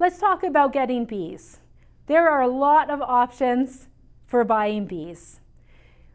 Let's talk about getting bees. There are a lot of options for buying bees.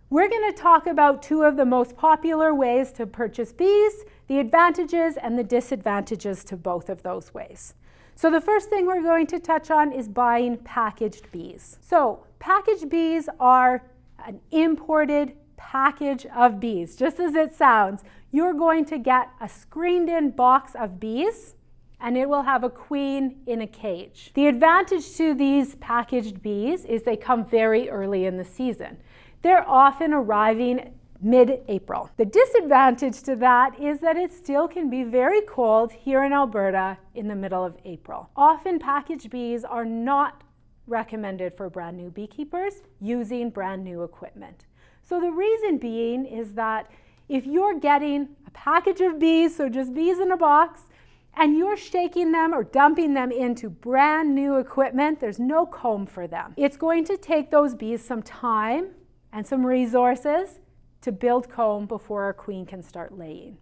We're going to talk about two of the most popular ways to purchase bees, the advantages and the disadvantages to both of those ways. So the first thing we're going to touch on is buying packaged bees. So packaged bees are an imported package of bees. Just as it sounds, you're going to get a screened-in box of bees, and it will have a queen in a cage. The advantage to these packaged bees is they come very early in the season. They're often arriving mid-April. The disadvantage to that is that it still can be very cold here in Alberta in the middle of April. Often packaged bees are not recommended for brand new beekeepers using brand new equipment. So the reason being is that if you're getting a package of bees, so just bees in a box, and you're shaking them or dumping them into brand new equipment, there's no comb for them. It's going to take those bees some time and some resources to build comb before a queen can start laying.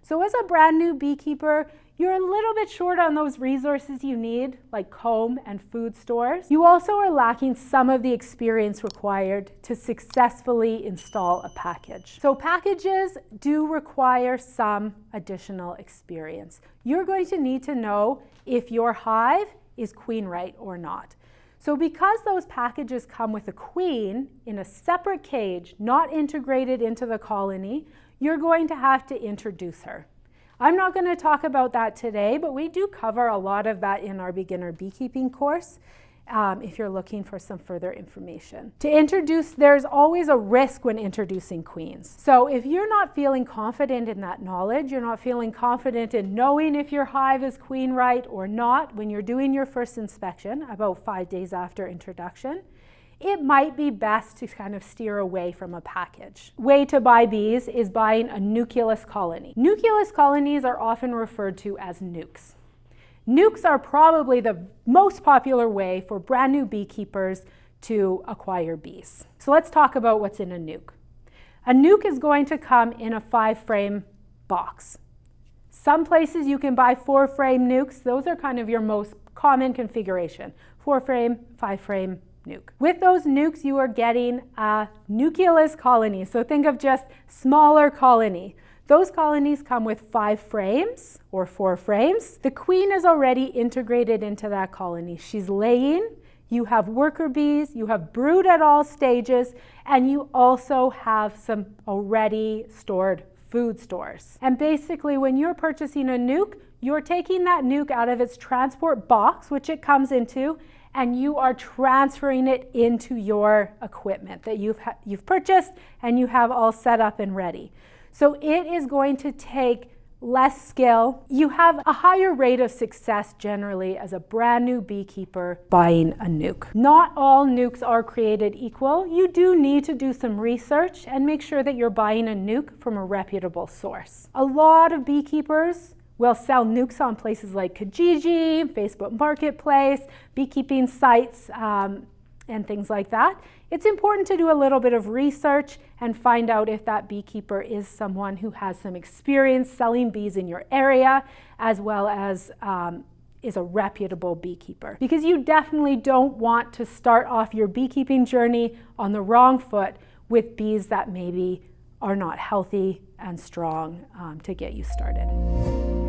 So as a brand new beekeeper, you're a little bit short on those resources you need, like comb and food stores. You also are lacking some of the experience required to successfully install a package. So packages do require some additional experience. You're going to need to know if your hive is queen right or not. So because those packages come with a queen in a separate cage, not integrated into the colony, you're going to have to introduce her. I'm not going to talk about that today, but we do cover a lot of that in our Beginner Beekeeping course if you're looking for some further information. To introduce, there's always a risk when introducing queens. So if you're not feeling confident in that knowledge, you're not feeling confident in knowing if your hive is queen right or not when you're doing your first inspection about 5 days after introduction, it might be best to kind of steer away from a package. Way to buy bees is buying a nucleus colony. Nucleus colonies are often referred to as nucs. Nucs are probably the most popular way for brand new beekeepers to acquire bees. So let's talk about what's in a nuc. A nuc is going to come in a 5-frame box. Some places you can buy 4-frame nucs. Those are kind of your most common configuration. 4-frame, 5-frame nuc. With those nucs, you are getting a nucleus colony. So think of just smaller colony. Those colonies come with 5 frames or 4 frames. The queen is already integrated into that colony. She's laying, you have worker bees, you have brood at all stages, and you also have some already stored food stores. And basically when you're purchasing a nuc, you're taking that nuc out of its transport box, which it comes into, and you are transferring it into your equipment that you've purchased and you have all set up and ready. So it is going to take less skill. You have a higher rate of success generally as a brand new beekeeper buying a nuc. Not all nucs are created equal. You do need to do some research and make sure that you're buying a nuc from a reputable source. A lot of beekeepers will sell nucs on places like Kijiji, Facebook Marketplace, beekeeping sites, and things like that. It's important to do a little bit of research and find out if that beekeeper is someone who has some experience selling bees in your area, as well as is a reputable beekeeper. Because you definitely don't want to start off your beekeeping journey on the wrong foot with bees that maybe are not healthy and strong to get you started.